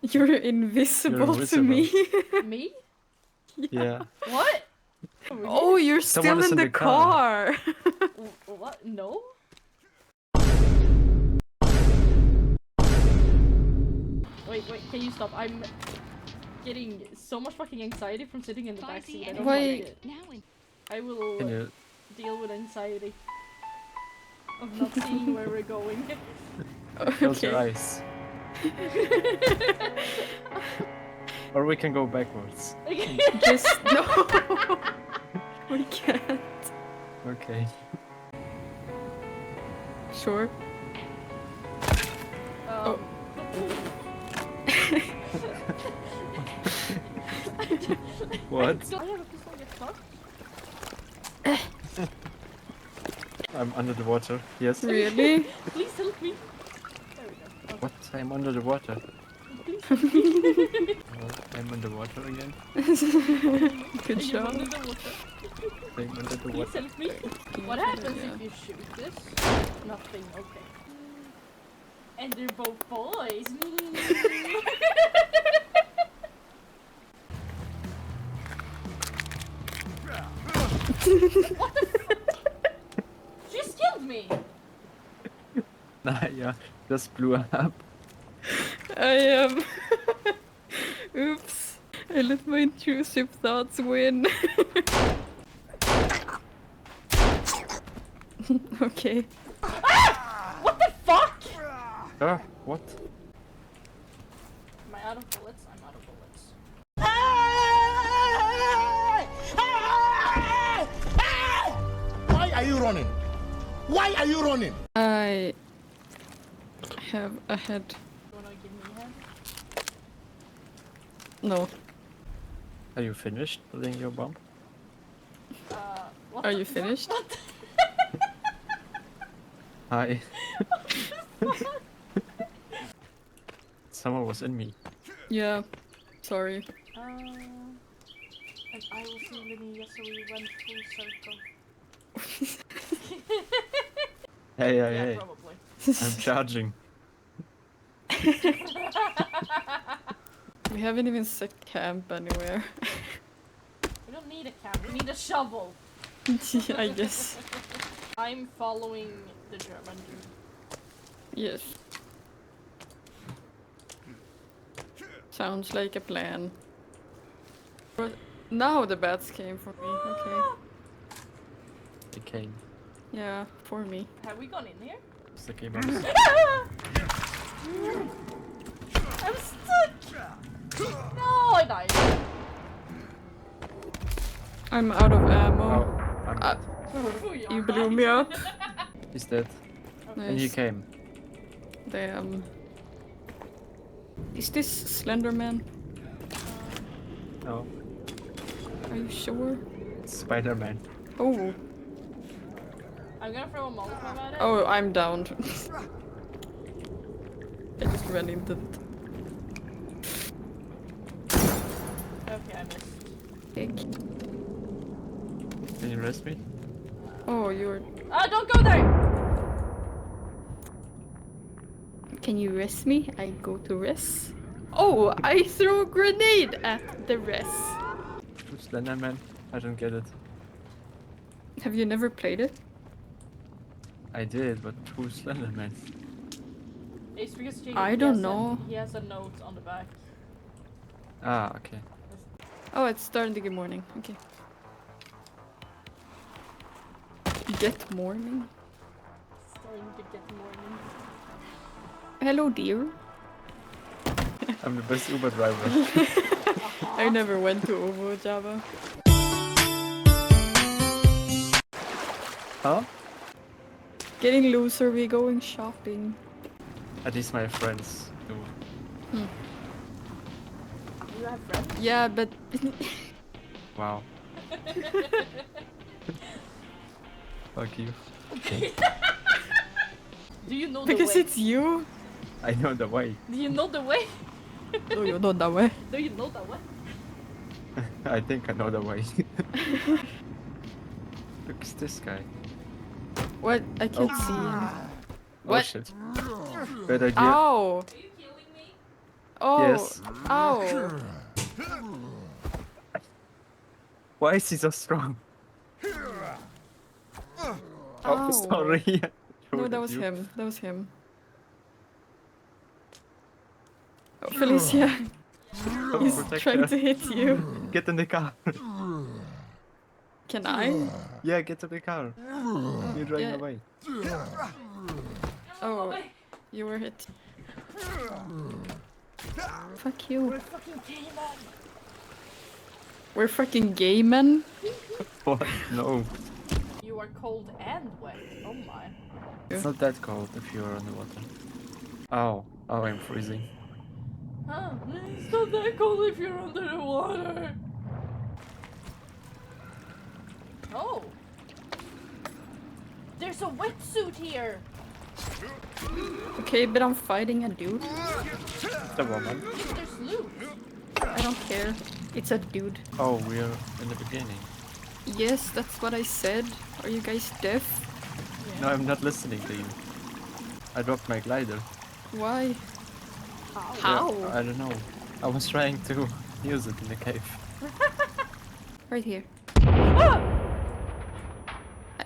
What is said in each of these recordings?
You're invisible to me. Me? Yeah. What? Oh, you're Someone still is in in the the car. car. What? No? Wait, can you stop? I'm getting so much fucking anxiety from sitting in the back seat. I don't Why- like it. Now in I will Can you? deal with anxiety of not seeing where we're going. Close your Okay. eyes. Or we can go backwards. Just no. We can't. Okay. Sure. Um, What? I have a pistol yet, huh? I'm under the water. Yes. Really? Please help me. There we go. Okay. What? I'm under the water. Please help me. I'm under water again. Good I'm job. under the water. I'm under the Please water. help me. What happens if you shoot this? Nothing. Okay. And they're both boys. What the fuck? She just killed me. Nah, yeah. Just blew up. I am. Oops. I let my intrusive thoughts win. Okay. What the fuck? What? Am I out of bullets? I'm out of bullets. Why are you running? Why are you running? I have a head. You wanna give me a hand? No. Are you finished building your bomb? What Are the you fuck? finished? What the- Hi. Someone was in me. Yeah. Sorry. And I was feeling yes, so we went full circle. Hey, hey, Yeah, hey. probably. I'm charging. We haven't even set camp anywhere. We don't need a camp, we need a shovel. Yeah, I guess. I'm following the German dude. Yes. Sounds like a plan. But now the bats came for me. Okay. They came. Yeah, for me. Have we gone in here? Sticky bombs. I'm stuck! No, I died. I'm out of Oh, ammo. I'm Ah. dead. Oh, You blew me up. He's dead. And he Nice. came. Damn. Is this Slenderman? No. Are you sure? It's Spider-Man. Oh. I'm gonna throw a Molotov at it. Oh, I'm down. I just ran into it. Okay, I missed. Cake. Can you rest me? Oh, you're... Don't go there! Can you rest me? I go to rest. Oh, I throw a grenade at the rest. Who's Slenderman? I don't get it. Have you never played it? I did, but who's Slenderman? It's because Jacob, I he don't has know. He has a note on the back. Ah, okay. Oh, it's starting to get morning. Okay. Get morning? Starting to get morning. Hello, dear. I'm the best Uber driver. I never went to Ovo Java. Huh? Getting looser, we going shopping. At least my friends do. Do you have friends? Yeah, but Wow. Fuck you. Do you know the because way? it's you. I know the way. Do you know the way? No, you don't that way. Do you know the way? I think I know the way. Look, it's this guy. What? I can't Oh. see him. Oh What? shit. Bad idea. Ow! Are you killing me? Oh. Yes. Ow. Why is he so strong? Oh, Ow. sorry. No, Showed that at was you. him. That was him. Oh, Felicia. Oh, He's protect trying her. to hit you. Get in the car. Can I? Yeah, get to the car. You're driving yeah. away. Oh, you were hit. Fuck you. We're fucking cavemen. We're fucking gay men. What? No. You are cold and wet. Oh my. It's not that cold if you're on the water. Oh. Oh, I'm freezing. Huh? It's not that cold if you're under the water. Oh. There's a wetsuit here. Okay, but I'm fighting a dude. The woman. There's loot. I don't care. It's a dude. Oh, we're in the beginning. Yes, that's what I said. Are you guys deaf? No, I'm not listening to you. I dropped my glider. Why? How? How? Yeah, I don't know. I was trying to use it in the cave. Right here. Ah!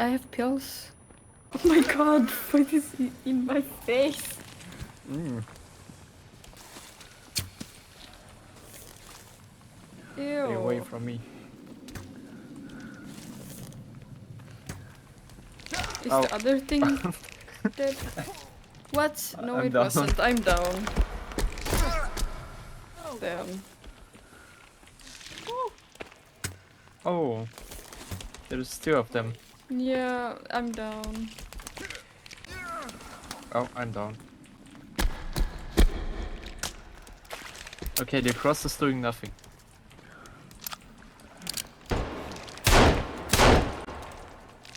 I have pills. Oh my god, what is in my face? Mm. Ew. Stay away from me. Is Oh. the other thing dead? What? No, I'm it down. wasn't. I'm down. Damn. Oh. There's two of them. Yeah, I'm down. Oh, I'm down. Okay, the cross is doing nothing.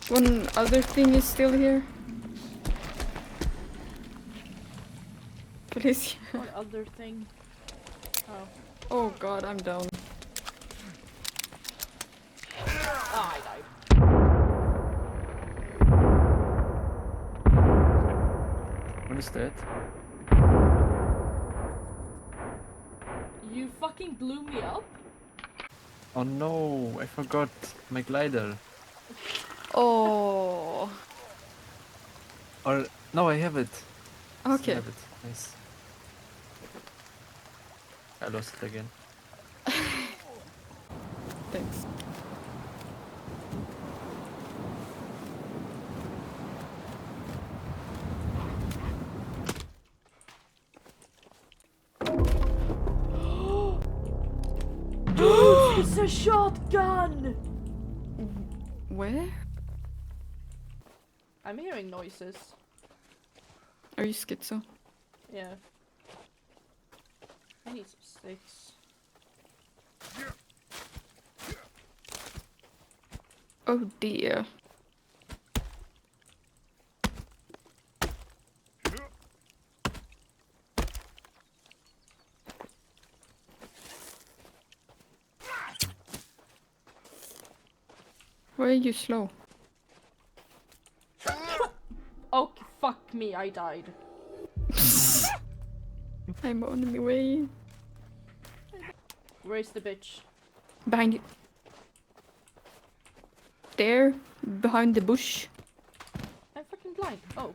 One other thing is still here. Please. What other thing? Oh. Oh god, I'm down. Ah, I died. What is that? You fucking blew me up? Oh no, I forgot my glider. Oh. Or no, I have it. Still Okay. have it. Nice. I lost it again. Thanks. Dude, it's a shotgun! Where? I'm hearing noises. Are you schizo? Yeah. I need some sticks. Oh dear. Why are you slow? Oh, fuck me, I died. I'm on my way. Where's the bitch? Behind you. There, behind the bush. I'm fucking blind. Oh.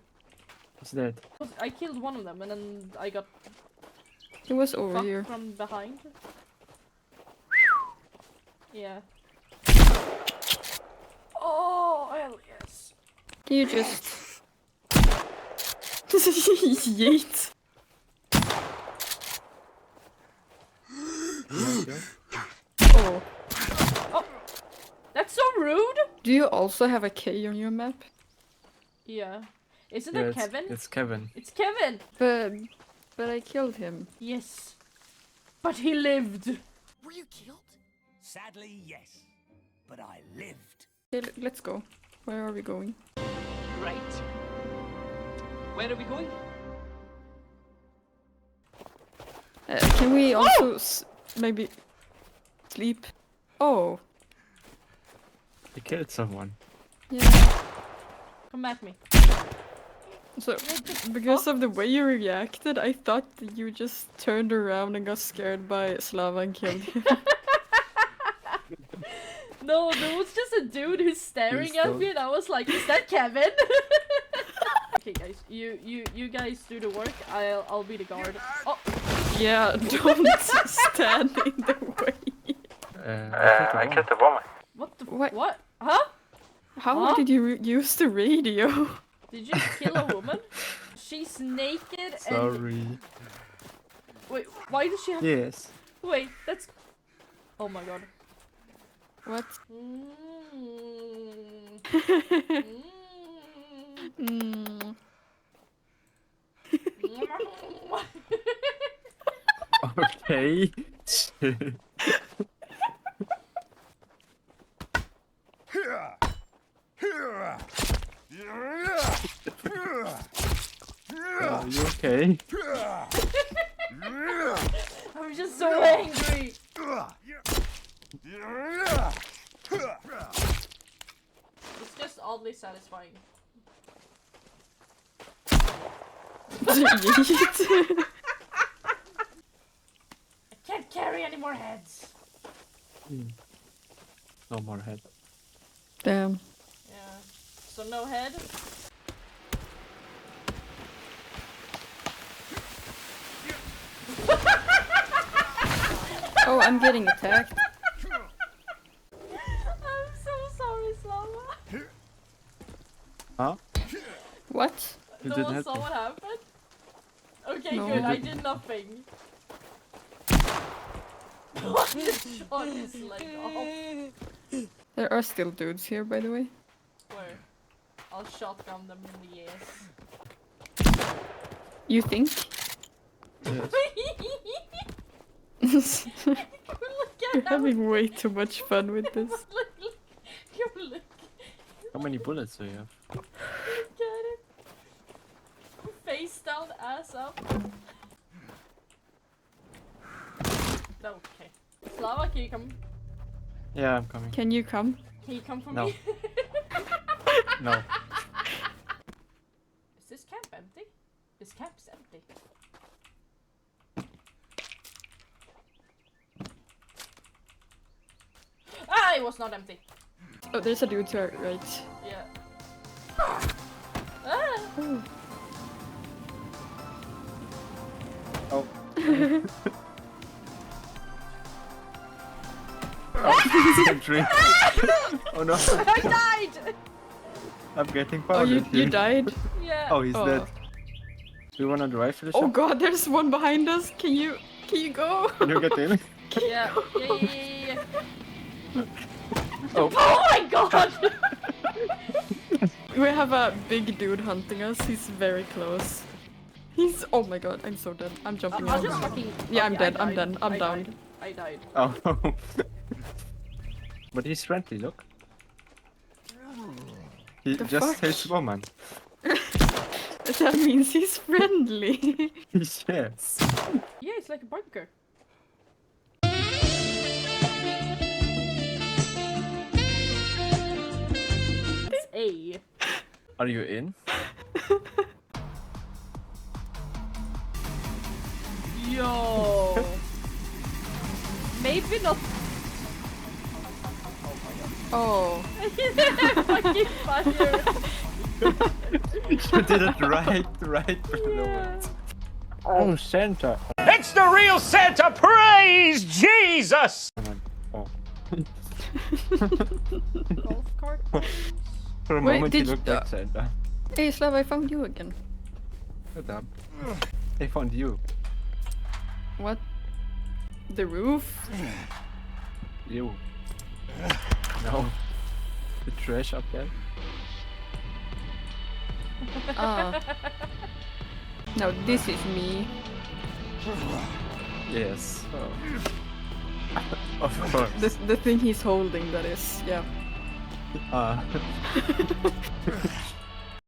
What's that? I killed one of them and then I got It was over fucked here. from behind. Yeah. Oh, hell yes. Can you just... Yeet. Oh. That's so rude! Do you also have a K on your map? Yeah. Isn't Yeah, that it's, Kevin? It's Kevin. It's Kevin! But I killed him. Yes. But he lived! Were you killed? Sadly, yes. But I lived. Okay, let's go. Where are we going? Right. Where are we going? Can we also maybe sleep? Oh, He killed someone. yeah. Come at me. So, because of the way you reacted, I thought that you just turned around and got scared by Slava and killed him. No, there was just a dude who's staring at stole- me, and I was like, "Is that Kevin?" Okay, guys, you guys do the work. I'll be the guard. Oh, Yeah, don't stand in the way. I killed the woman. what the? What? What? Huh? How Huh? did you use the radio? Did you kill a woman? She's naked and Sorry. wait. Why does she have? Yes. Wait, that's. Oh my god. What? Mm. Okay. Are you okay? I'm just so angry. It's just oddly satisfying. Yeet. I can't carry any more heads. No more head. Damn. Yeah. So no head. Oh, I'm getting attacked. I'm so sorry, Slava. Huh? What? You No didn't one have saw to. what happened? Okay, No. good. You I didn't. did nothing. Shot his leg off. There are still dudes here, by the way. Where? I'll shotgun them in the ass. You think? Yes. You're Look at him. having way too much fun with this. Look How many bullets do you have? at it. Face down, ass up. Okay. Slava, can you come? Yeah, I'm coming. Can you come? Can you come for No. me? No. Is this camp empty? This camp's empty. Ah, it was not empty. Oh, there's a dude to our right. Yeah. Ah! Oh. Oh. Drink. Oh no. I died! I'm getting Oh, powdered you here. died? Yeah. Oh, he's Oh. dead. Do you wanna drive to the Oh shop? god, there's one behind us. Can you go? Can you get in? Yeah. Yeah. Oh. Oh my god! We have a big dude hunting us. He's very close. He's. Oh my god, I'm so dead. I'm jumping I'll out. just fucking. Yeah, I'm okay, I dead, I'm died. dead, I'm I down. died. I died. Oh. But he's friendly, look. He The just fuck? hates woman. That means he's friendly. Yes. Yeah, it's like a bunker. It's A. Are you in? Yo. Maybe not. Oh. Fucking fire. You did it right below Yeah. it. Oh, Santa. It's the real Santa! Praise Jesus! Oh. Golf cart. For a Wait, moment he did looked you- like Santa. Hey, Slav, I found you again. Shut up. They found you. What? The roof? You. No. The trash up there. Ah. No, this is me. Yes. Oh. Of course. The thing he's holding, that is. Yeah. Ah.